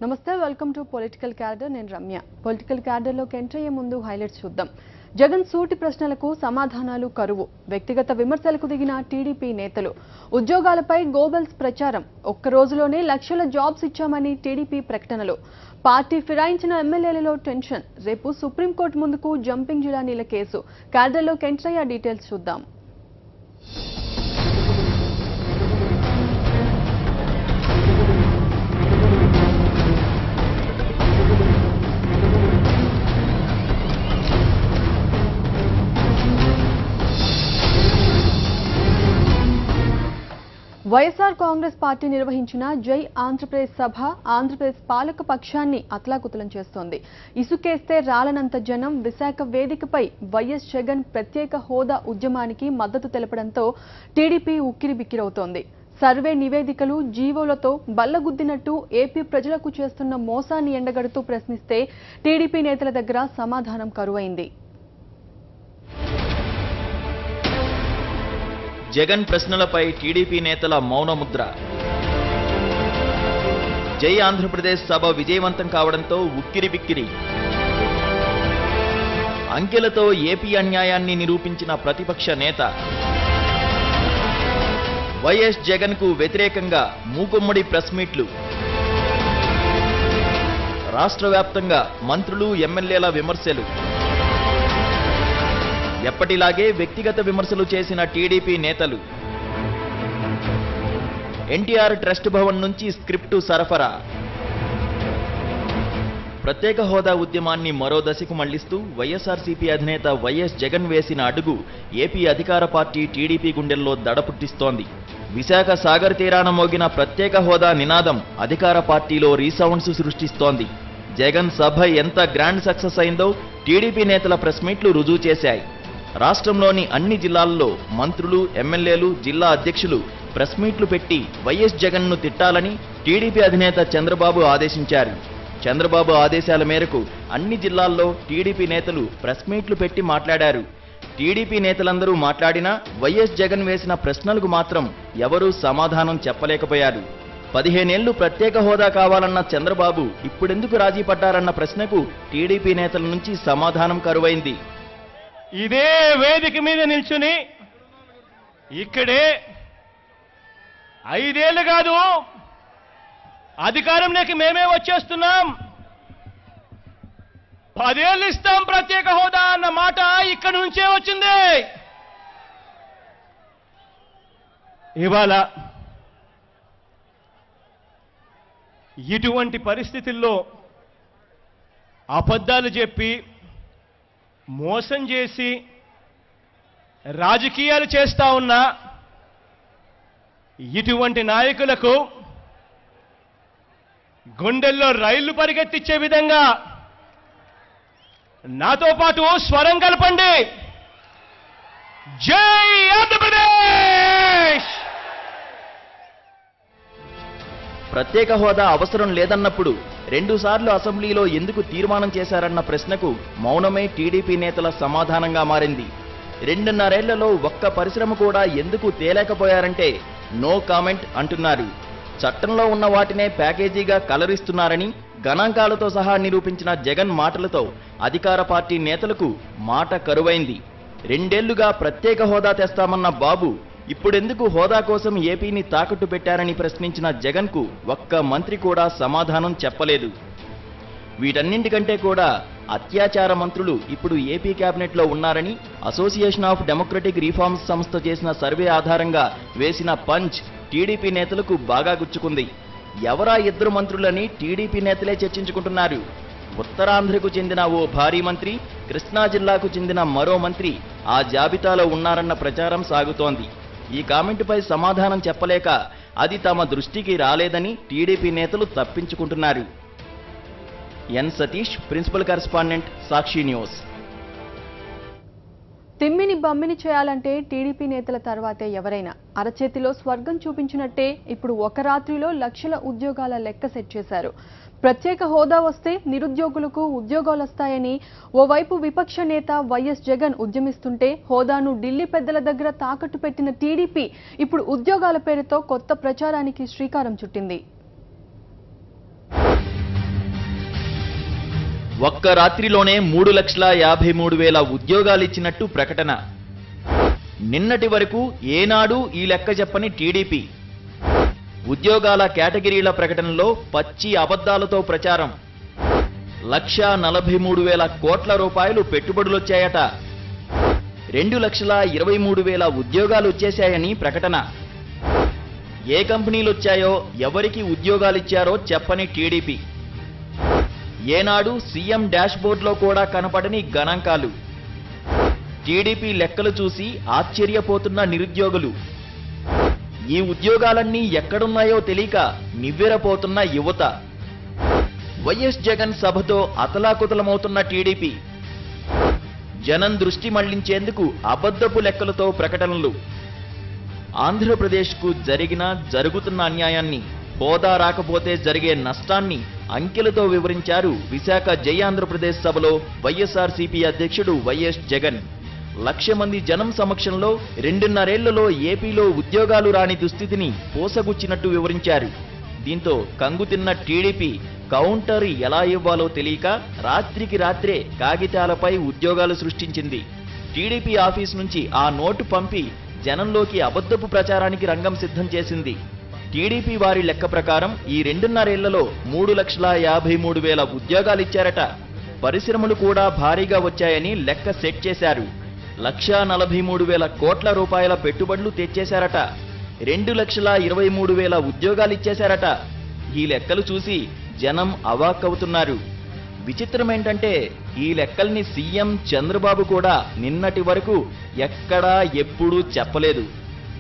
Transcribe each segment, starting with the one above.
నమస్తే, welcome to political cadre. నేను Ramya. Political క్యాడర్లోకి enter అయ్యే ముందు హైలైట్స్ చూద్దాం. జగన్ సూటి ప్రశ్నలకు సమాధానాలు కరువు, వ్యక్తిగత విమర్శలకు దిగిన టీడీపీ నేతలు, ఉద్యోగాలపై గోబెల్స్ ప్రచారం, ఒక్క రోజులోనే లక్షల జాబ్స్ ఇచ్చామని టీడీపీ ప్రకటనలు, పార్టీ ఫిరాయించిన ఎమ్మెల్యేలలో టెన్షన్, రేపు సుప్రీంకోర్టు ముందుకు జంపింగ్ జిలానీల కేసు. క్యాడర్లోకి ఎంటర్ అయ్యే డీటెయిల్స్ చూద్దాం. వైఎస్ఆర్ కాంగ్రెస్ పార్టీ నిర్వహించిన జై ఆంధ్రప్రదేశ్ సభ ఆంధ్రప్రదేశ్ పాలక పక్షాన్ని అతలాకుతలం చేస్తోంది. ఇసుకేస్తే రాలనంత జనం విశాఖ వేదికపై వైఎస్ జగన్ ప్రత్యేక హోదా ఉద్యమానికి మద్దతు తెలపడంతో టీడీపీ ఉక్కిరిబిక్కిరవుతోంది. సర్వే నివేదికలు జీవోలతో బల్లగుద్దినట్టు ఏపీ ప్రజలకు చేస్తున్న మోసాన్ని ఎండగడుతూ ప్రశ్నిస్తే టీడీపీ నేతల దగ్గర సమాధానం కరువైంది. జగన్ ప్రశ్నలపై టీడీపీ నేతల మౌనముద్ర. జై ఆంధ్రప్రదేశ్ సభ విజయవంతం కావడంతో ఉక్కిరిబిక్కిరి. అంకెలతో ఏపీ అన్యాయాన్ని నిరూపించిన ప్రతిపక్ష నేత. వైఎస్ జగన్ కు వ్యతిరేకంగా మూకుమ్మడి ప్రెస్ మీట్లు. రాష్ట్ర వ్యాప్తంగా మంత్రులు ఎమ్మెల్యేల విమర్శలు. ఎప్పటిలాగే వ్యక్తిగత విమర్శలు చేసిన టీడీపీ నేతలు. ఎన్టీఆర్ ట్రస్ట్ భవన్ నుంచి స్క్రిప్టు సరఫరా. ప్రత్యేక హోదా ఉద్యమాన్ని మరో దశకు మళ్లిస్తూ వైఎస్ఆర్సీపీ అధినేత వైఎస్ జగన్ వేసిన అడుగు ఏపీ అధికార పార్టీ టీడీపీ గుండెల్లో దడ పుట్టిస్తోంది. విశాఖ సాగర్ తీరాన మోగిన ప్రత్యేక హోదా నినాదం అధికార పార్టీలో రీసౌండ్స్ సృష్టిస్తోంది. జగన్ సభ ఎంత గ్రాండ్ సక్సెస్ అయిందో టీడీపీ నేతల ప్రెస్ మీట్లు రుజువు చేశాయి. రాష్ట్రంలోని అన్ని జిల్లాల్లో మంత్రులు, ఎమ్మెల్యేలు, జిల్లా అధ్యక్షులు ప్రెస్ మీట్లు పెట్టి వైఎస్ జగన్ ను తిట్టాలని టీడీపీ అధినేత చంద్రబాబు ఆదేశించారు. చంద్రబాబు ఆదేశాల మేరకు అన్ని జిల్లాల్లో టీడీపీ నేతలు ప్రెస్ మీట్లు పెట్టి మాట్లాడారు. టీడీపీ నేతలందరూ మాట్లాడినా వైఎస్ జగన్ వేసిన ప్రశ్నలకు మాత్రం ఎవరూ సమాధానం చెప్పలేకపోయారు. 15 ఏళ్లు ప్రత్యేక హోదా కావాలన్న చంద్రబాబు ఇప్పుడెందుకు రాజీ పడ్డారన్న ప్రశ్నకు టీడీపీ నేతల నుంచి సమాధానం కరువైంది. ఇదే వేదిక మీద నిల్చుని ఇక్కడే 5 ఏళ్లు కాదు అధికారంలోకి మేమే వచ్చేస్తున్నాం, 10 ఏళ్ళు ఇస్తాం ప్రత్యేక హోదా అన్న మాట ఇక్కడి నుంచే వచ్చింది. ఇవాళ ఇటువంటి పరిస్థితుల్లో అబద్ధాలు చెప్పి మోసం చేసి రాజకీయాలు చేస్తా ఉన్న ఇటువంటి నాయకులకు గుండెల్లో రైళ్లు పరిగెత్తించే విధంగా నాతో పాటు స్వరం కలపండి. జై ఆంధ్రప్రదేశ్. ప్రత్యేక హోదా అవసరం లేదన్నప్పుడు 2 సార్లు అసెంబ్లీలో ఎందుకు తీర్మానం చేశారన్న ప్రశ్నకు మౌనమే టీడీపీ నేతల సమాధానంగా మారింది. 2.5 ఏళ్లలో ఒక్క పరిశ్రమ కూడా ఎందుకు తేలేకపోయారంటే నో కామెంట్ అంటున్నారు. చట్టంలో ఉన్న వాటినే ప్యాకేజీగా కలరిస్తున్నారని గణాంకాలతో సహా నిరూపించిన జగన్ మాటలతో అధికార పార్టీ నేతలకు మాట కరువైంది. 2 ఏళ్లుగా ప్రత్యేక హోదా తెస్తామన్న బాబు ఇప్పుడెందుకు హోదా కోసం ఏపీని తాకట్టు పెట్టారని ప్రశ్నించిన జగన్కు ఒక్క మంత్రి కూడా సమాధానం చెప్పలేదు. వీటన్నింటికంటే కూడా అత్యాచార మంత్రులు ఇప్పుడు ఏపీ కేబినెట్లో ఉన్నారని అసోసియేషన్ ఆఫ్ డెమోక్రటిక్ రిఫార్మ్స్ సంస్థ చేసిన సర్వే ఆధారంగా వేసిన పంచ్ టీడీపీ నేతలకు బాగా గుచ్చుకుంది. ఎవరా 2 మంత్రులని టీడీపీ నేతలే చర్చించుకుంటున్నారు. ఉత్తరాంధ్రకు చెందిన ఓ భారీ మంత్రి, కృష్ణా జిల్లాకు చెందిన మరో మంత్రి ఆ జాబితాలో ఉన్నారన్న ప్రచారం సాగుతోంది. ఈ కామెంటుపై సమాధానం చెప్పలేక అది తమ దృష్టికి రాలేదని టీడీపీ నేతలు తప్పించుకుంటున్నారు. ఎన్ సతీష్, ప్రిన్సిపల్ కరెస్పాండెంట్, సాక్షి న్యూస్. తిమ్మిని బమ్మిని చేయాలంటే టీడీపీ నేతల తర్వాతే ఎవరైనా. అరచేతిలో స్వర్గం చూపించినట్టే ఇప్పుడు ఒక రాత్రిలో లక్షల ఉద్యోగాల లెక్క సెట్ చేశారు. ప్రత్యేక హోదా వస్తే నిరుద్యోగులకు ఉద్యోగాలు వస్తాయని ఓవైపు విపక్ష నేత వైఎస్ జగన్ ఉద్యమిస్తుంటే హోదాను ఢిల్లీ పెద్దల దగ్గర తాకట్టు పెట్టిన టీడీపీ ఇప్పుడు ఉద్యోగాల పేరుతో కొత్త ప్రచారానికి శ్రీకారం చుట్టింది. ఒక్క రాత్రిలోనే 3,53,000 ఉద్యోగాలిచ్చినట్టు ప్రకటన. నిన్నటి వరకు ఏనాడు ఈ లెక్క చెప్పని టీడీపీ ఉద్యోగాల కేటగిరీల ప్రకటనలో పచ్చి అబద్ధాలతో ప్రచారం. 1,43,000 కోట్ల రూపాయలు పెట్టుబడులొచ్చాయట. 2,23,000 ఉద్యోగాలు వచ్చేశాయని ప్రకటన. ఏ కంపెనీలొచ్చాయో ఎవరికి ఉద్యోగాలిచ్చారో చెప్పని టీడీపీ. ఏనాడు సీఎం డాష్బోర్డ్లో కూడా కనపడని గణాంకాలు. టీడీపీ లెక్కలు చూసి ఆశ్చర్యపోతున్న నిరుద్యోగులు. ఈ ఉద్యోగాలన్నీ ఎక్కడున్నాయో తెలియక నివ్వెరపోతున్న యువత. వైఎస్ జగన్ సభతో అతలాకుతలమవుతున్న టీడీపీ. జనం దృష్టి మళ్లించేందుకు అబద్ధపు లెక్కలతో ప్రకటనలు. ఆంధ్రప్రదేశ్కు జరుగుతున్న అన్యాయాన్ని, హోదా రాకపోతే జరిగే నష్టాన్ని అంకెలతో వివరించారు విశాఖ జై ఆంధ్రప్రదేశ్ సభలో వైఎస్ఆర్సీపీ అధ్యక్షుడు వైఎస్ జగన్. 1,00,000 మంది జనం సమక్షంలో 2.5 ఏళ్లలో ఏపీలో ఉద్యోగాలు రాని దుస్థితిని పోసగుచ్చినట్టు వివరించారు. దీంతో కంగుతిన్న టీడీపీ కౌంటర్ ఎలా ఇవ్వాలో తెలియక రాత్రికి రాత్రే కాగితాలపై ఉద్యోగాలు సృష్టించింది. టీడీపీ ఆఫీస్ నుంచి ఆ నోటు పంపి జనంలోకి అబద్ధపు ప్రచారానికి రంగం సిద్ధం చేసింది. టీడీపీ వారి లెక్క ప్రకారం ఈ 2.5 ఏళ్లలో 3,53,000 ఉద్యోగాలిచ్చారట. పరిశ్రమలు కూడా భారీగా వచ్చాయని లెక్క సెట్ చేశారు. 1,43,000 కోట్ల రూపాయల పెట్టుబడులు తెచ్చేశారట. 2,23,000 ఉద్యోగాలిచ్చేశారట. ఈ లెక్కలు చూసి జనం అవాక్కవుతున్నారు. విచిత్రమేంటంటే ఈ లెక్కల్ని సీఎం చంద్రబాబు కూడా నిన్నటి వరకు ఎక్కడా ఎప్పుడూ చెప్పలేదు.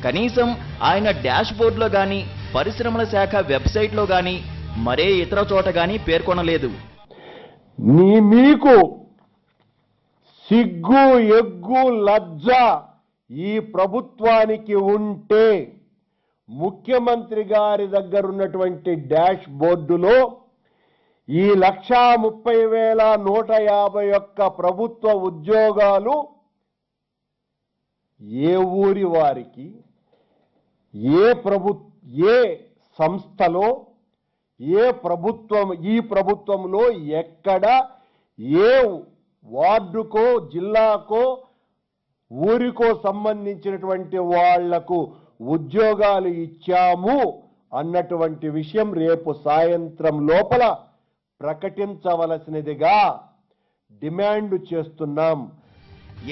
కనీసం ఆయన డాష్బోర్డ్లో గాని, పరిశ్రమల శాఖ వెబ్సైట్లో గాని, మరే ఇతర చోట గాని పేర్కొనలేదు. మీకు సిగ్గు, ఎగ్గు, లజ్జ ఈ ప్రభుత్వానికి ఉంటే ముఖ్యమంత్రి గారి దగ్గర ఉన్నటువంటి డాష్ బోర్డులో ఈ 1,30,151 ప్రభుత్వ ఉద్యోగాలు ఏ ఊరి వారికి, ఏ సంస్థలో, ఈ ప్రభుత్వంలో ఎక్కడ, ఏ వార్డుకో, జిల్లాకో, ఊరికో సంబంధించినటువంటి వాళ్లకు ఉద్యోగాలు ఇచ్చాము అన్నటువంటి విషయం రేపు సాయంత్రం లోపల ప్రకటించవలసినదిగా డిమాండ్ చేస్తున్నాం.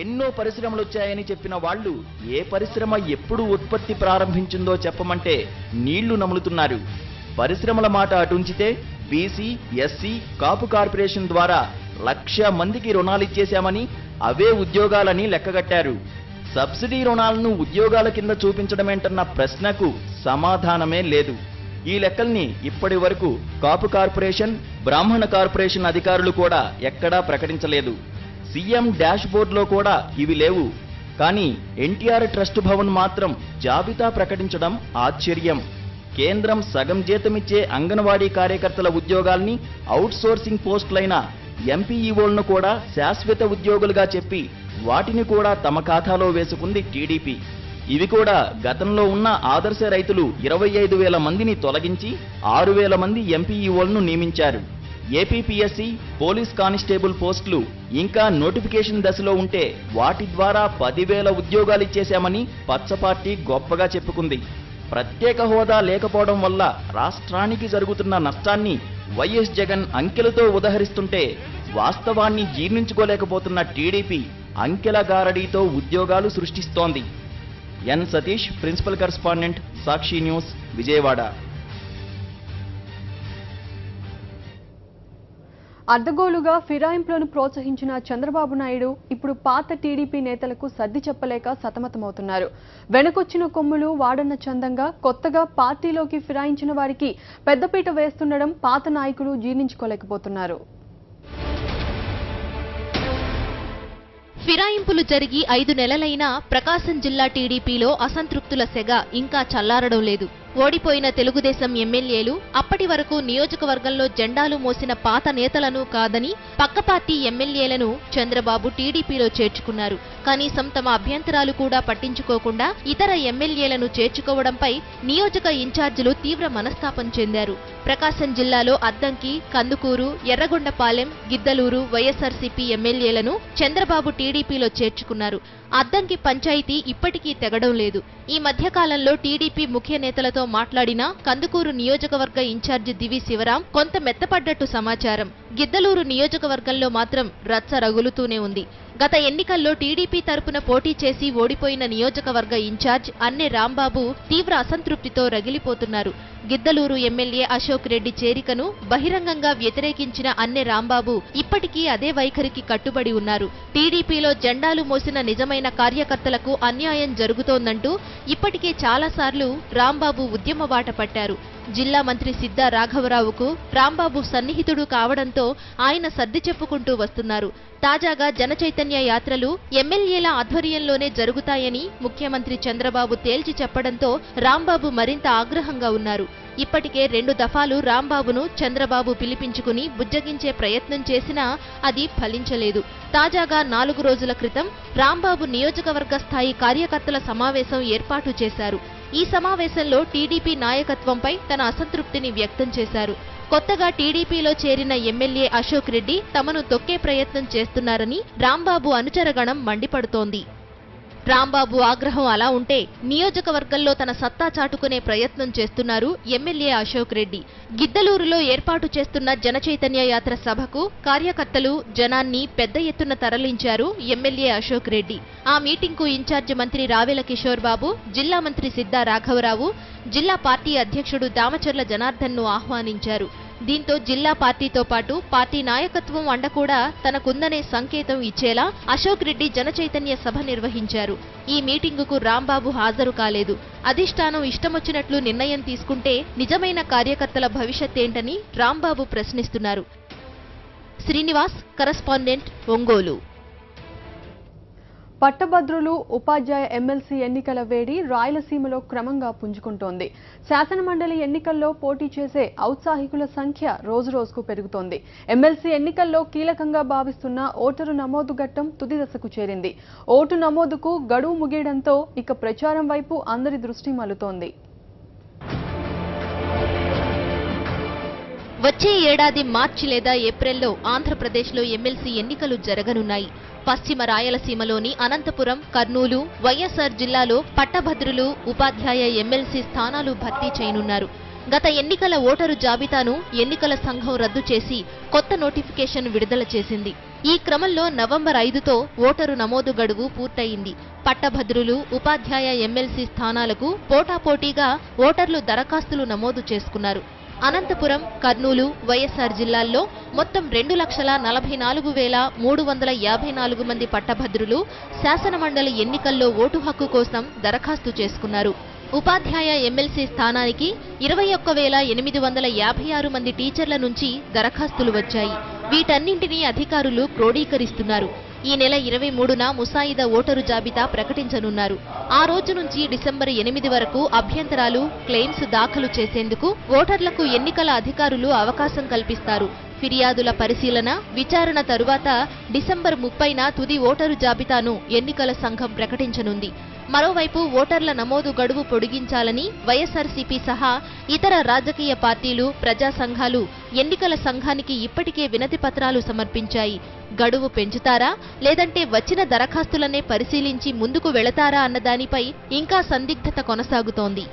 ఎన్నో పరిశ్రమలు వచ్చాయని చెప్పిన వాళ్ళు ఏ పరిశ్రమ ఎప్పుడు ఉత్పత్తి ప్రారంభించిందో చెప్పమంటే నీళ్లు నములుతున్నారు. పరిశ్రమల మాట అటుంచితే బీసీ, ఎస్సీ, కాపు కార్పొరేషన్ ద్వారా 1,00,000 మందికి రుణాలిచ్చేశామని, అవే ఉద్యోగాలని లెక్కగట్టారు. సబ్సిడీ రుణాలను ఉద్యోగాల కింద చూపించడమేంటన్న ప్రశ్నకు సమాధానమే లేదు. ఈ లెక్కల్ని ఇప్పటి వరకు కాపు కార్పొరేషన్, బ్రాహ్మణ కార్పొరేషన్ అధికారులు కూడా ఎక్కడా ప్రకటించలేదు. సీఎం డాష్ బోర్డులో కూడా ఇవి లేవు. కానీ ఎన్టీఆర్ ట్రస్ట్ భవన్ మాత్రం జాబితా ప్రకటించడం ఆశ్చర్యం. కేంద్రం సగం జీతమిచ్చే అంగన్వాడీ కార్యకర్తల ఉద్యోగాల్ని అవుట్సోర్సింగ్ పోస్టులైన ఎంపీఈఓలను కూడా శాశ్వత ఉద్యోగులుగా చెప్పి వాటిని కూడా తమ ఖాతాలో వేసుకుంది టీడీపీ. ఇవి కూడా గతంలో ఉన్న ఆదర్శ రైతులు 25,000 మందిని తొలగించి 6,000 మంది ఎంపీఈఓలను నియమించారు. ఏపీపీఎస్సీ, పోలీస్ కానిస్టేబుల్ పోస్టులు ఇంకా నోటిఫికేషన్ దశలో ఉంటే వాటి ద్వారా 10,000 ఉద్యోగాలిచ్చేశామని పచ్చపార్టీ గొప్పగా చెప్పుకుంది. ప్రత్యేక హోదా లేకపోవడం వల్ల రాష్ట్రానికి జరుగుతున్న నష్టాన్ని వైఎస్ జగన్ అంకెలతో ఉదహరిస్తుంటే వాస్తవాన్ని జీర్ణించుకోలేకపోతున్న టీడీపీ అంకెల గారడీతో ఉద్యోగాలు సృష్టిస్తోంది. ఎన్ సతీష్, ప్రిన్సిపల్ కరెస్పాండెంట్, సాక్షి న్యూస్, విజయవాడ. అడ్డగోలుగా ఫిరాయింపులను ప్రోత్సహించిన చంద్రబాబు నాయుడు ఇప్పుడు పాత టీడీపీ నేతలకు సర్ది చెప్పలేక సతమతమవుతున్నారు. వెనకొచ్చిన కొమ్ములు వాడన్న చందంగా కొత్తగా పార్టీలోకి ఫిరాయించిన వారికి పెద్దపీట వేస్తుండడం పాత నాయకులు జీర్ణించుకోలేకపోతున్నారు. ఫిరాయింపులు జరిగి 5 నెలలైనా ప్రకాశం జిల్లా టీడీపీలో అసంతృప్తుల సెగ ఇంకా చల్లారడం లేదు. ఓడిపోయిన తెలుగుదేశం ఎమ్మెల్యేలు అప్పటి వరకు నియోజకవర్గంలో జెండాలు మోసిన పాత నేతలను కాదని పక్క పార్టీ ఎమ్మెల్యేలను చంద్రబాబు టీడీపీలో చేర్చుకున్నారు. కనీసం తమ అభ్యంతరాలు కూడా పట్టించుకోకుండా ఇతర ఎమ్మెల్యేలను చేర్చుకోవడంపై నియోజక ఇన్ఛార్జీలు తీవ్ర మనస్తాపం చెందారు. ప్రకాశం జిల్లాలో అద్దంకి, కందుకూరు, ఎర్రగొండపాలెం, గిద్దలూరు వైఎస్ఆర్సీపీ ఎమ్మెల్యేలను చంద్రబాబు టీడీపీలో చేర్చుకున్నారు. అద్దంకి పంచాయతీ ఇప్పటికీ తెగడం లేదు. ఈ మధ్యకాలంలో టీడీపీ ముఖ్య నేతలతో మాట్లాడిన కందుకూరు నియోజకవర్గ ఇన్ఛార్జి దివి శివరాం కొంత మెత్తపడ్డట్టు సమాచారం. గిద్దలూరు నియోజకవర్గంలో మాత్రం రచ్చ రగులుతూనే ఉంది. గత ఎన్నికల్లో టీడీపీ తరపున పోటీ చేసి ఓడిపోయిన నియోజకవర్గ ఇన్ఛార్జ్ అన్నె రాంబాబు తీవ్ర అసంతృప్తితో రగిలిపోతున్నారు. గిద్దలూరు ఎమ్మెల్యే అశోక్ రెడ్డి చేరికను బహిరంగంగా వ్యతిరేకించిన అన్నె రాంబాబు ఇప్పటికీ అదే వైఖరికి కట్టుబడి ఉన్నారు. టీడీపీలో జెండాలు మోసిన నిజమైన కార్యకర్తలకు అన్యాయం జరుగుతోందంటూ ఇప్పటికే చాలాసార్లు రాంబాబు ఉద్యమ బాట పట్టారు. జిల్లా మంత్రి సిద్ధా రాఘవరావుకు రాంబాబు సన్నిహితుడు కావడంతో ఆయన సర్ది చెప్పుకుంటూ వస్తున్నారు. తాజాగా జనచైతన్య యాత్రలు ఎమ్మెల్యేల ఆధ్వర్యంలోనే జరుగుతాయని ముఖ్యమంత్రి చంద్రబాబు తేల్చి చెప్పడంతో రాంబాబు మరింత ఆగ్రహంగా ఉన్నారు. ఇప్పటికే 2 దఫాలు రాంబాబును చంద్రబాబు పిలిపించుకుని బుజ్జగించే ప్రయత్నం చేసినా అది ఫలించలేదు. తాజాగా 4 రోజుల క్రితం రాంబాబు నియోజకవర్గ స్థాయి కార్యకర్తల సమావేశం ఏర్పాటు చేశారు. ఈ సమావేశంలో టీడీపీ నాయకత్వంపై తన అసంతృప్తిని వ్యక్తం చేశారు. కొత్తగా టీడీపీలో చేరిన ఎమ్మెల్యే అశోక్ రెడ్డి తమను తొక్కే ప్రయత్నం చేస్తున్నారని రాంబాబు అనుచరగణం మండిపడుతోంది. రాంబాబు ఆగ్రహం అలా ఉంటే నియోజకవర్గంలో తన సత్తా చాటుకునే ప్రయత్నం చేస్తున్నారు ఎమ్మెల్యే అశోక్ రెడ్డి. గిద్దలూరులో ఏర్పాటు చేస్తున్న జనచైతన్య యాత్ర సభకు కార్యకర్తలు జనాన్ని పెద్ద ఎత్తున తరలించారు ఎమ్మెల్యే అశోక్ రెడ్డి. ఆ మీటింగ్కు ఇన్ఛార్జి మంత్రి రావెల కిషోర్ బాబు, జిల్లా మంత్రి సిద్ధా రాఘవరావు, జిల్లా పార్టీ అధ్యక్షుడు దామచర్ల జనార్దన్ను ఆహ్వానించారు. దీంతో జిల్లా పార్టీతో పాటు పార్టీ నాయకత్వం అండ కూడా తనకుందనే సంకేతం ఇచ్చేలా అశోక్ రెడ్డి జనచైతన్య సభ నిర్వహించారు. ఈ మీటింగుకు రాంబాబు హాజరు కాలేదు. అధిష్టానం ఇష్టమొచ్చినట్లు నిర్ణయం తీసుకుంటే నిజమైన కార్యకర్తల భవిష్యత్తేంటని రాంబాబు ప్రశ్నిస్తున్నారు. శ్రీనివాస్, కరస్పాండెంట్, ఒంగోలు. పట్టభద్రులు, ఉపాధ్యాయ ఎమ్మెల్సీ ఎన్నికల వేడి రాయలసీమలో క్రమంగా పుంజుకుంటోంది. శాసనమండలి ఎన్నికల్లో పోటీ చేసే ఔత్సాహికుల సంఖ్య రోజురోజుకు పెరుగుతోంది. ఎమ్మెల్సీ ఎన్నికల్లో కీలకంగా భావిస్తున్న ఓటరు నమోదు ఘట్టం తుది దశకు చేరింది. ఓటు నమోదుకు గడువు ముగియడంతో ఇక ప్రచారం వైపు అందరి దృష్టి మళ్లుతోంది. వచ్చే ఏడాది మార్చి లేదా ఏప్రిల్లో ఆంధ్రప్రదేశ్లో ఎమ్మెల్సీ ఎన్నికలు జరగనున్నాయి. పశ్చిమ రాయలసీమలోని అనంతపురం, కర్నూలు, వైఎస్ఆర్ జిల్లాలో పట్టభద్రులు, ఉపాధ్యాయ ఎమ్మెల్సీ స్థానాలు భర్తీ చేయనున్నారు. గత ఎన్నికల ఓటరు జాబితాను ఎన్నికల సంఘం రద్దు చేసి కొత్త నోటిఫికేషన్ విడుదల చేసింది. ఈ క్రమంలో నవంబర్ 5తో ఓటరు నమోదు గడువు పూర్తయింది. పట్టభద్రులు, ఉపాధ్యాయ ఎమ్మెల్సీ స్థానాలకు పోటాపోటీగా ఓటర్లు దరఖాస్తులు నమోదు చేసుకున్నారు. అనంతపురం, కర్నూలు, వైఎస్ఆర్ జిల్లాల్లో మొత్తం 2,44,354 మంది పట్టభద్రులు శాసనమండలి ఎన్నికల్లో ఓటు హక్కు కోసం దరఖాస్తు చేసుకున్నారు. ఉపాధ్యాయ ఎమ్మెల్సీ స్థానానికి 21,856 మంది టీచర్ల నుంచి దరఖాస్తులు వచ్చాయి. వీటన్నింటినీ అధికారులు క్రోడీకరిస్తున్నారు. ఈ నెల 23న ముసాయిదా ఓటరు జాబితా ప్రకటించనున్నారు. ఆ రోజు నుంచి డిసెంబర్ 8 వరకు అభ్యంతరాలు, క్లెయిమ్స్ దాఖలు చేసేందుకు ఓటర్లకు ఎన్నికల అధికారులు అవకాశం కల్పిస్తారు. ఫిర్యాదుల పరిశీలన, విచారణ తరువాత డిసెంబర్ 30న తుది ఓటరు జాబితాను ఎన్నికల సంఘం ప్రకటించనుంది. మరోవైపు ఓటర్ల నమోదు గడువు పొడిగించాలని వైఎస్ఆర్సీపీ సహా ఇతర రాజకీయ పార్టీలు, ప్రజా సంఘాలు ఎన్నికల సంఘానికి ఇప్పటికే వినతి పత్రాలు సమర్పించాయి. గడువు పెంచుతారా లేదంటే వచ్చిన దరఖాస్తులనే పరిశీలించి ముందుకు వెళతారా అన్న దానిపై ఇంకా సందిగ్ధత కొనసాగుతోంది.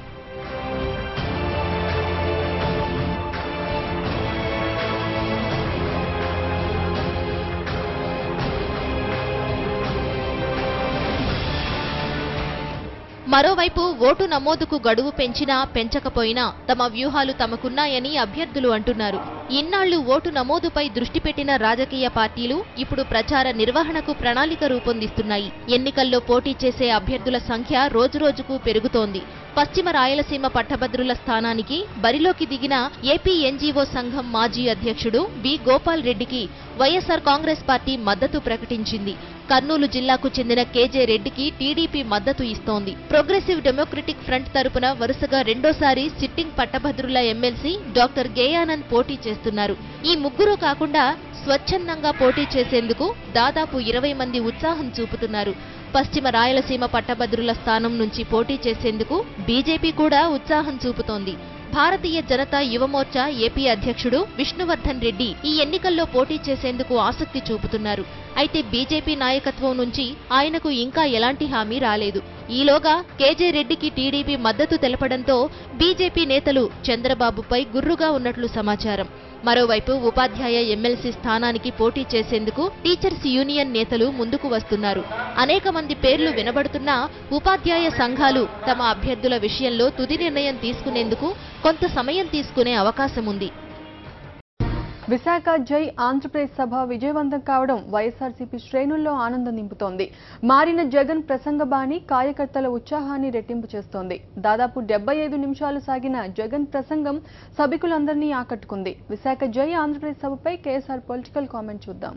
మరోవైపు ఓటు నమోదుకు గడువు పెంచినా పెంచకపోయినా తమ వ్యూహాలు తమకున్నాయని అభ్యర్థులు అంటున్నారు. ఇన్నాళ్లు ఓటు నమోదుపై దృష్టి పెట్టిన రాజకీయ పార్టీలు ఇప్పుడు ప్రచార నిర్వహణకు ప్రణాళిక రూపొందిస్తున్నాయి. ఎన్నికల్లో పోటీ చేసే అభ్యర్థుల సంఖ్య రోజురోజుకు పెరుగుతోంది. పశ్చిమ రాయలసీమ పట్టభద్రుల స్థానానికి బరిలోకి దిగిన ఏపీ ఎన్జీఓ సంఘం మాజీ అధ్యక్షుడు బి గోపాల్ రెడ్డికి వైఎస్ఆర్ కాంగ్రెస్ పార్టీ మద్దతు ప్రకటించింది. కర్నూలు జిల్లాకు చెందిన కేజే రెడ్డికి టీడీపీ మద్దతు ఇస్తోంది. ప్రోగ్రెసివ్ డెమోక్రటిక్ ఫ్రంట్ తరపున వరుసగా రెండోసారి సిట్టింగ్ పట్టభద్రుల ఎమ్మెల్సీ డాక్టర్ గేయానంద్ పోటీ చేస్తున్నారు. ఈ ముగ్గురు కాకుండా స్వచ్ఛందంగా పోటీ చేసేందుకు దాదాపు 20 మంది ఉత్సాహం చూపుతున్నారు. పశ్చిమ రాయలసీమ పట్టభద్రుల స్థానం నుంచి పోటీ చేసేందుకు బీజేపీ కూడా ఉత్సాహం చూపుతోంది. భారతీయ జనతా యువమోర్చా ఏపీ అధ్యక్షుడు విష్ణువర్ధన్ రెడ్డి ఈ ఎన్నికల్లో పోటీ చేసేందుకు ఆసక్తి చూపుతున్నారు. అయితే బీజేపీ నాయకత్వం నుంచి ఆయనకు ఇంకా ఎలాంటి హామీ రాలేదు. ఈలోగా కేజే రెడ్డికి టీడీపీ మద్దతు తెలపడంతో బీజేపీ నేతలు చంద్రబాబుపై గుర్రుగా ఉన్నట్లు సమాచారం. మరోవైపు ఉపాధ్యాయ ఎమ్మెల్సీ స్థానానికి పోటీ చేసేందుకు టీచర్స్ యూనియన్ నేతలు ముందుకు వస్తున్నారు. అనేక మంది పేర్లు వినబడుతున్నా ఉపాధ్యాయ సంఘాలు తమ అభ్యర్థుల విషయంలో తుది నిర్ణయం తీసుకునేందుకు కొంత సమయం తీసుకునే అవకాశం ఉంది. విశాఖ జై ఆంధ్రప్రదేశ్ సభ విజయవంతం కావడం వైఎస్ఆర్సీపీ శ్రేణుల్లో ఆనందం నింపుతోంది. మారిన జగన్ ప్రసంగ బాణి కార్యకర్తల ఉత్సాహాన్ని రెట్టింపు చేస్తోంది. దాదాపు 75 నిమిషాలు సాగిన జగన్ ప్రసంగం సభికులందరినీ ఆకట్టుకుంది. విశాఖ జై ఆంధ్రప్రదేశ్ సభపై కేఎస్ఆర్ పొలిటికల్ కామెంట్ చూద్దాం.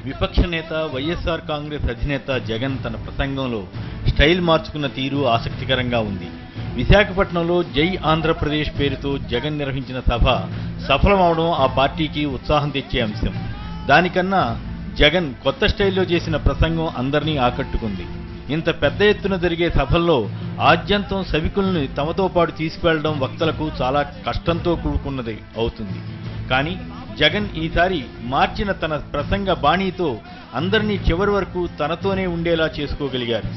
విపక్ష నేత వైఎస్ఆర్ కాంగ్రెస్ అధినేత జగన్ తన ప్రసంగంలో స్టైల్ మార్చుకున్న తీరు ఆసక్తికరంగా ఉంది. విశాఖపట్నంలో జై ఆంధ్రప్రదేశ్ పేరుతో జగన్ నిర్వహించిన సభ సఫలమవడం ఆ పార్టీకి ఉత్సాహం తెచ్చే అంశం. దానికన్నా జగన్ కొత్త స్టైల్లో చేసిన ప్రసంగం అందరినీ ఆకట్టుకుంది. ఇంత పెద్ద ఎత్తున జరిగే సభల్లో ఆద్యంతం సభికుల్ని తమతో పాటు తీసుకువెళ్లడం వక్తలకు చాలా కష్టంతో కూడుకున్నది అవుతుంది. కానీ జగన్ ఈసారి మార్చిన తన ప్రసంగ బాణీతో అందరినీ చివరి వరకు తనతోనే ఉండేలా చేసుకోగలిగారు.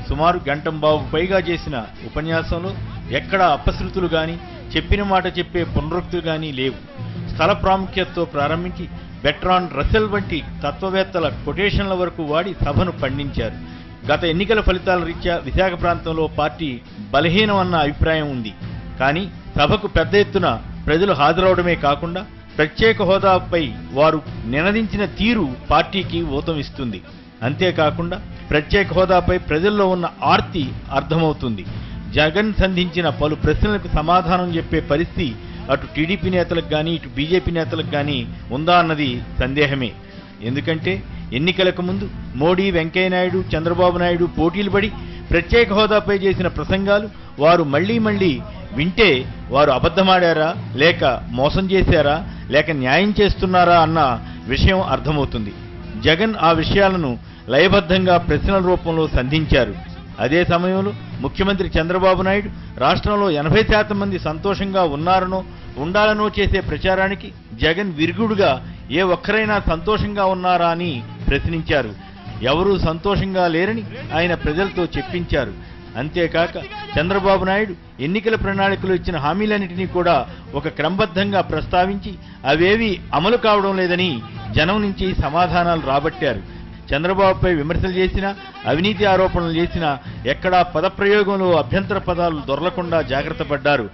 సుమారు గంటంబావుకు పైగా చేసిన ఉపన్యాసంలో ఎక్కడా అపశృతులు గాని, చెప్పిన మాట చెప్పే పునరుక్తులు గాని లేవు. స్థల ప్రాముఖ్యతతో ప్రారంభించి బెట్రాన్ రసెల్ వంటి తత్వవేత్తల కొటేషన్ల వరకు వాడి సభను పండించారు. గత ఎన్నికల ఫలితాల రీత్యా విశాఖ ప్రాంతంలో పార్టీ బలహీనమన్న అభిప్రాయం ఉంది. కానీ సభకు పెద్ద ఎత్తున ప్రజలు హాజరవడమే కాకుండా ప్రత్యేక హోదాపై వారు నినదించిన తీరు పార్టీకి ఊతమిస్తుంది. అంతేకాకుండా ప్రత్యేక హోదాపై ప్రజల్లో ఉన్న ఆర్తి అర్థమవుతుంది. జగన్ సంధించిన పలు ప్రశ్నలకు సమాధానం చెప్పే పరిస్థితి అటు టీడీపీ నేతలకు కానీ ఇటు బీజేపీ నేతలకు కానీ ఉందా అన్నది సందేహమే. ఎందుకంటే ఎన్నికలకు ముందు మోడీ, వెంకయ్యనాయుడు, చంద్రబాబు నాయుడు పోటీలు పడి ప్రత్యేక హోదాపై చేసిన ప్రసంగాలు వారు మళ్లీ వింటే వారు అబద్ధమాడారా, లేక మోసం చేశారా, లేక న్యాయం చేస్తున్నారా అన్న విషయం అర్థమవుతుంది. జగన్ ఆ విషయాలను లయబద్ధంగా ప్రశ్నల రూపంలో సంధించారు. అదే సమయంలో ముఖ్యమంత్రి చంద్రబాబు నాయుడు రాష్ట్రంలో 80% మంది సంతోషంగా ఉన్నారనో ఉండాలనో చేసే ప్రచారానికి జగన్ విరుగుడుగా ఏ ఒక్కరైనా సంతోషంగా ఉన్నారా అని ప్రశ్నించారు. ఎవరూ సంతోషంగా లేరని ఆయన ప్రజలతో చెప్పించారు. అంతేకాక చంద్రబాబు నాయుడు ఎన్నికల ప్రణాళికలో ఇచ్చిన హామీలన్నింటినీ కూడా ఒక క్రమబద్ధంగా ప్రస్తావించి అవేవీ అమలు కావడం లేదని జనం నుంచి సమాధానాలు రాబట్టారు. చంద్రబాబుపై విమర్శలు చేసినా, అవినీతి ఆరోపణలు చేసినా ఎక్కడా పదప్రయోగంలో అభ్యంతర పదాలు దొరలకుండా జాగ్రత్త పడ్డారు.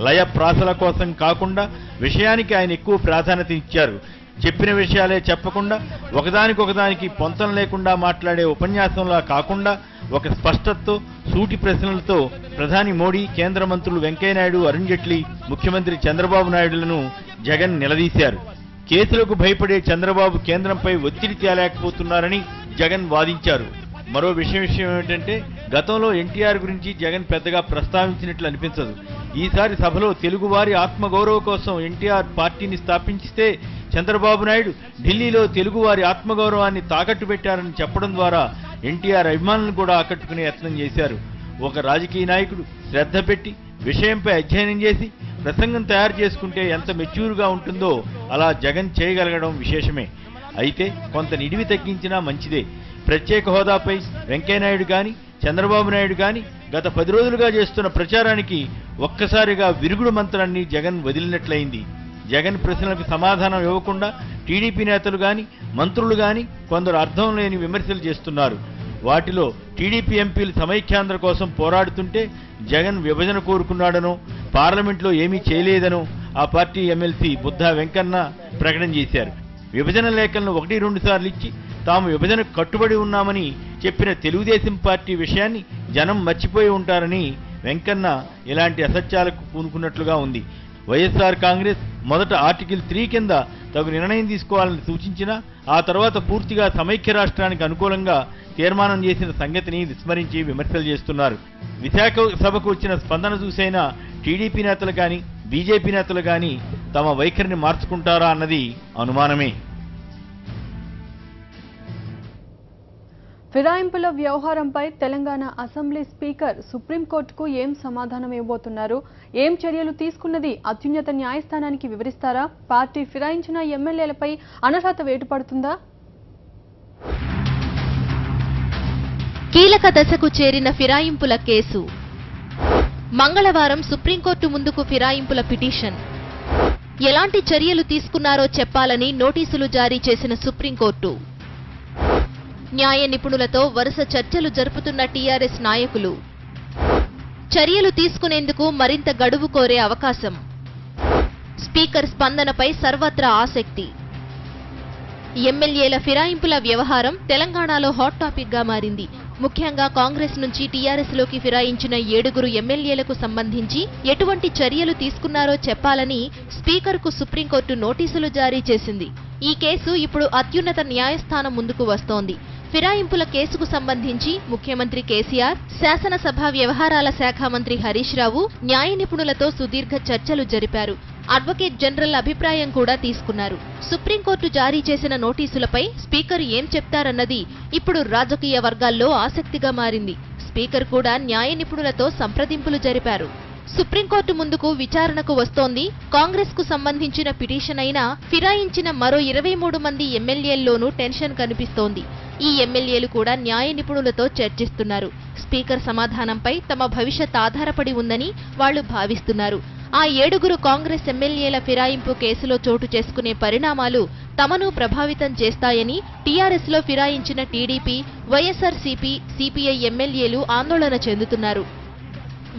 లయ ప్రాసల కోసం కాకుండా విషయానికి ఆయన ఎక్కువ ప్రాధాన్యత ఇచ్చారు. చెప్పిన విషయాలే చెప్పకుండా ఒకదానికొకదానికి పొంతం లేకుండా మాట్లాడే ఉపన్యాసంలా కాకుండా ఒక స్పష్టతతో సూటి ప్రశ్నలతో ప్రధాని మోడీ, కేంద్ర మంత్రులు వెంకయ్యనాయుడు, అరుణ్ జైట్లీ, ముఖ్యమంత్రి చంద్రబాబు నాయుడులను జగన్ నిలదీశారు. కేసులకు భయపడే చంద్రబాబు కేంద్రంపై ఒత్తిడి తేలేకపోతున్నారని జగన్ వాదించారు. మరో విషయం ఏమిటంటే గతంలో ఎన్టీఆర్ గురించి జగన్ పెద్దగా ప్రస్తావించినట్లు అనిపించదు. ఈసారి సభలో తెలుగువారి ఆత్మగౌరవ కోసం ఎన్టీఆర్ పార్టీని స్థాపించితే చంద్రబాబు నాయుడు ఢిల్లీలో తెలుగువారి ఆత్మగౌరవాన్ని తాకట్టు పెట్టారని చెప్పడం ద్వారా ఎన్టీఆర్ అభిమానులను కూడా ఆకట్టుకునే యత్నం చేశారు. ఒక రాజకీయ నాయకుడు శ్రద్ధ పెట్టి విషయంపై అధ్యయనం చేసి ప్రసంగం తయారు చేసుకుంటే ఎంత మెచ్యూర్గా ఉంటుందో అలా జగన్ చేయగలగడం విశేషమే. అయితే కొంత నిడివి తగ్గించినా మంచిదే. ప్రత్యేక హోదాపై వెంకయ్యనాయుడు కానీ చంద్రబాబు నాయుడు కానీ గత 10 రోజులుగా చేస్తున్న ప్రచారానికి ఒక్కసారిగా విరుగుడు మంత్రాన్ని జగన్ వదిలినట్లయింది. జగన్ ప్రశ్నలకు సమాధానం ఇవ్వకుండా టీడీపీ నేతలు కానీ మంత్రులు కానీ కొందరు అర్థం లేని విమర్శలు చేస్తున్నారు. వాటిలో టీడీపీ ఎంపీలు సమైక్యాంధ్ర కోసం పోరాడుతుంటే జగన్ విభజన కోరుకున్నాడనో పార్లమెంట్లో ఏమీ చేయలేదనో ఆ పార్టీ ఎమ్మెల్సీ బుద్ధా వెంకన్న ప్రకటన చేశారు. విభజన లేఖలను 1-2 సార్లు ఇచ్చి తాము విభజనకు కట్టుబడి ఉన్నామని చెప్పిన తెలుగుదేశం పార్టీ విషయాన్ని జనం మర్చిపోయి ఉంటారని వెంకన్న ఇలాంటి అసత్యాలకు పూనుకున్నట్లుగా ఉంది. వైఎస్ఆర్ కాంగ్రెస్ మొదట ఆర్టికల్ 3 కింద తగు నిర్ణయం తీసుకోవాలని సూచించినా ఆ తర్వాత పూర్తిగా సమైక్య రాష్ట్రానికి అనుకూలంగా తీర్మానం చేసిన సంగతిని విస్మరించి విమర్శలు చేస్తున్నారు. విశాఖ సభకు వచ్చిన స్పందన చూసైనా టీడీపీ నేతలు కానీ బీజేపీ నేతలు కానీ తమ వైఖరిని మార్చుకుంటారా అన్నది అనుమానమే. ఫిరాయింపుల వ్యవహారంపై తెలంగాణ అసెంబ్లీ స్పీకర్ సుప్రీంకోర్టుకు ఏం సమాధానం ఇవ్వబోతున్నారు? ఏం చర్యలు తీసుకున్నది అత్యున్నత న్యాయస్థానానికి వివరిస్తారా? పార్టీ ఫిరాయించిన ఎమ్మెల్యేలపై అనర్హత వేటు పడుతుందా? కీలక దశకు చేరిన ఫిరాయింపుల కేసు. మంగళవారం సుప్రీంకోర్టు ముందుకు ఫిరాయింపుల పిటిషన్. ఎలాంటి చర్యలు తీసుకున్నారో చెప్పాలని నోటీసులు జారీ చేసిన సుప్రీంకోర్టు. న్యాయ నిపుణులతో వరుస చర్చలు జరుపుతున్న టీఆర్ఎస్ నాయకులు. చర్యలు తీసుకునేందుకు మరింత గడువు కోరే అవకాశం. స్పీకర్ స్పందనపై సర్వత్రా ఆసక్తి. ఎమ్మెల్యేల ఫిరాయింపుల వ్యవహారం తెలంగాణలో హాట్ టాపిక్ గా మారింది. ముఖ్యంగా కాంగ్రెస్ నుంచి టీఆర్ఎస్ లోకి ఫిరాయించిన 7 ఎమ్మెల్యేలకు సంబంధించి ఎటువంటి చర్యలు తీసుకున్నారో చెప్పాలని స్పీకర్కు సుప్రీంకోర్టు నోటీసులు జారీ చేసింది. ఈ కేసు ఇప్పుడు అత్యున్నత న్యాయస్థానం ముందుకు వస్తోంది. ఫిరాయింపుల కేసుకు సంబంధించి ముఖ్యమంత్రి కేసీఆర్, శాసనసభ వ్యవహారాల శాఖ మంత్రి హరీష్ రావు న్యాయ నిపుణులతో సుదీర్ఘ చర్చలు జరిపారు. అడ్వకేట్ జనరల్ అభిప్రాయం కూడా తీసుకున్నారు. సుప్రీంకోర్టు జారీ చేసిన నోటీసులపై స్పీకర్ ఏం చెప్తారన్నది ఇప్పుడు రాజకీయ వర్గాల్లో ఆసక్తిగా మారింది. స్పీకర్ కూడా న్యాయ నిపుణులతో సంప్రదింపులు జరిపారు. సుప్రీంకోర్టు ముందుకు విచారణకు వస్తోంది కాంగ్రెస్ కు సంబంధించిన పిటిషన్ అయినా ఫిరాయించిన మరో 23 మంది ఎమ్మెల్యేల్లోనూ టెన్షన్ కనిపిస్తోంది. ఈ ఎమ్మెల్యేలు కూడా న్యాయ నిపుణులతో చర్చిస్తున్నారు. స్పీకర్ సమాధానంపై తమ భవిష్యత్ ఆధారపడి ఉందని వాళ్లు భావిస్తున్నారు. ఆ 7 కాంగ్రెస్ ఎమ్మెల్యేల ఫిరాయింపు కేసులో చోటు చేసుకునే పరిణామాలు తమను ప్రభావితం చేస్తాయని టీఆర్ఎస్ లో ఫిరాయించిన టీడీపీ, వైఎస్ఆర్సీపీ, సిపిఐ ఎమ్మెల్యేలు ఆందోళన చెందుతున్నారు.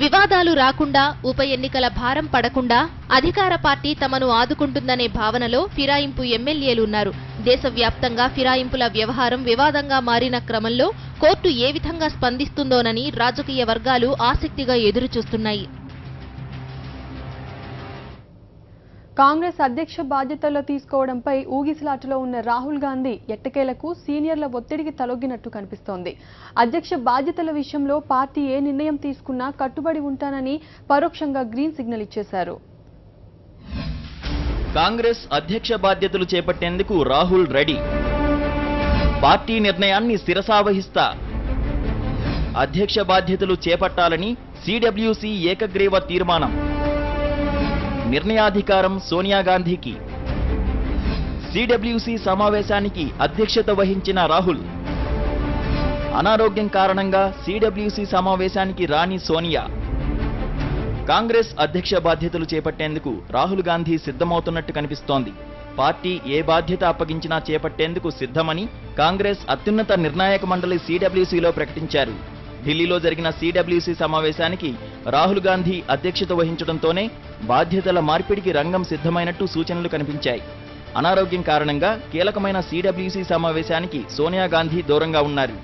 వివాదాలు రాకుండా, ఉప ఎన్నికల భారం పడకుండా అధికార పార్టీ తమను ఆదుకుంటుందనే భావనలో ఫిరాయింపు ఎమ్మెల్యేలున్నారు. దేశవ్యాప్తంగా ఫిరాయింపుల వ్యవహారం వివాదంగా మారిన క్రమంలో కోర్టు ఏ విధంగా స్పందిస్తుందోనని రాజకీయ వర్గాలు ఆసక్తిగా ఎదురుచూస్తున్నాయి. కాంగ్రెస్ అధ్యక్ష బాధ్యతల్లో తీసుకోవడంపై ఊగిసలాటలో ఉన్న రాహుల్ గాంధీ ఎట్టకేలకు సీనియర్ల ఒత్తిడికి తలొగ్గినట్టు కనిపిస్తోంది. అధ్యక్ష బాధ్యతల విషయంలో పార్టీ ఏ నిర్ణయం తీసుకున్నా కట్టుబడి ఉంటానని పరోక్షంగా గ్రీన్ సిగ్నల్ ఇచ్చేశారు. కాంగ్రెస్ అధ్యక్ష బాధ్యతలు చేపట్టేందుకు రాహుల్ రెడీ. పార్టీ నిర్ణయాన్ని శిరసావహిస్తా. అధ్యక్ష బాధ్యతలు చేపట్టాలని సిడబ్ల్యూసీ ఏకగ్రీవ తీర్మానం. నిర్ణయాధికారం సోనియా గాంధీకి. సిడబ్ల్యూసీ సమావేశానికి అధ్యక్షత వహించిన రాహుల్. అనారోగ్యం కారణంగా సిడబ్ల్యూసీ సమావేశానికి రాని సోనియా. కాంగ్రెస్ అధ్యక్ష బాధ్యతలు చేపట్టేందుకు రాహుల్ గాంధీ సిద్ధమవుతున్నట్టు కనిపిస్తోంది. పార్టీ ఏ బాధ్యత అప్పగించినా చేపట్టేందుకు సిద్ధమని కాంగ్రెస్ అత్యున్నత నిర్ణాయక మండలి సిడబ్ల్యూసీలో ప్రకటించారు. ఢిల్లీలో జరిగిన సిడబ్ల్యూసీ సమావేశానికి రాహుల్ గాంధీ అధ్యక్షత వహించడంతోనే బాధ్యతల మార్పిడికి రంగం సిద్ధమైనట్టు సూచనలు కనిపించాయి. అనారోగ్యం కారణంగా కీలకమైన సిడబ్ల్యూసీ సమావేశానికి సోనియా గాంధీ దూరంగా ఉన్నారు.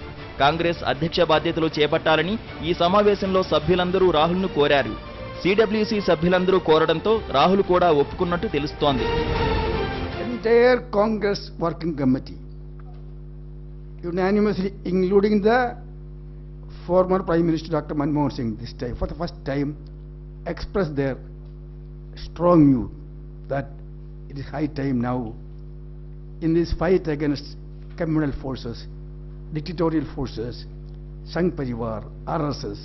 కాంగ్రెస్ అధ్యక్ష బాధ్యతలు చేపట్టాలని ఈ సమావేశంలో సభ్యులందరూ రాహుల్ను కోరారు. సిడబ్ల్యూసీ సభ్యులందరూ కోరడంతో రాహుల్ కూడా ఒప్పుకున్నట్టు తెలుస్తోంది. Entire Congress working committee, unanimously including the former Prime Minister Dr. Manmohan Singh, this time for the first time expressed their strong view that it is high time now in this fight against communal forces, dictatorial forces, Sangh Parivar, RSS,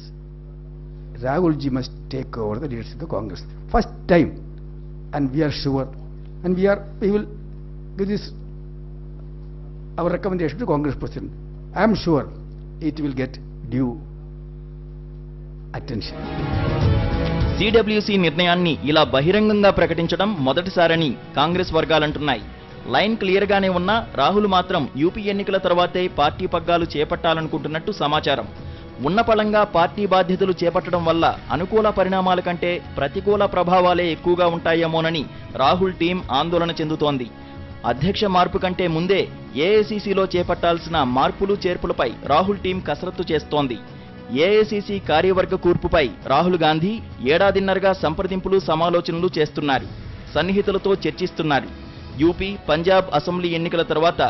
Rahul ji must take over the leadership of the Congress. First time, and we are sure, and we will give this our recommendation to Congress President. I am sure it will get due attention. CWC నిర్ణయాన్ని ఇలా బహిరంగంగా ప్రకటించడం మొదటిసారని Congress వర్గాలంటున్నాయి. Line క్లియర్గానే ఉన్నా రాహుల్ మాత్రం UP ఎన్నికల తర్వాతే party పగ్గాలు చేపట్టాలనుకుంటున్నట్టు సమాచారం. ఉన్నపళంగా పార్టీ బాధ్యతలు చేపట్టడం వల్ల అనుకూల పరిణామాల కంటే ప్రతికూల ప్రభావాలే ఎక్కువగా ఉంటాయేమోనని రాహుల్ టీం ఆందోళన చెందుతోంది. అధ్యక్ష మార్పు కంటే ముందే ఏఐసీసీలో చేపట్టాల్సిన మార్పులు చేర్పులపై రాహుల్ టీం కసరత్తు చేస్తోంది. ఏఐసీసీ కార్యవర్గ కూర్పుపై రాహుల్ గాంధీ ఏడాదిన్నరగా సంప్రదింపులు సమాలోచనలు చేస్తున్నారు. సన్నిహితులతో చర్చిస్తున్నారు. యూపీ, పంజాబ్ అసెంబ్లీ ఎన్నికల తర్వాత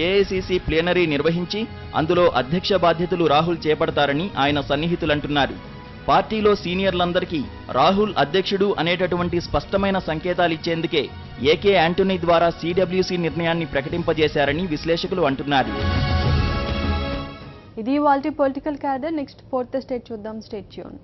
ఏఐసీసీ ప్లేనరీ నిర్వహించి అందులో అధ్యక్ష బాధ్యతలు రాహుల్ చేపడతారని ఆయన సన్నిహితులంటున్నారు. పార్టీలో సీనియర్లందరికీ రాహుల్ అధ్యక్షుడు అనేటటువంటి స్పష్టమైన సంకేతాలిచ్చేందుకే ఏకే యాంటనీ ద్వారా సిడబ్ల్యూసీ నిర్ణయాన్ని ప్రకటింపజేశారని విశ్లేషకులు అంటున్నారు. ఇది ఇవాల్టి political cadre. Next 4th state చూద్దాం. State tune.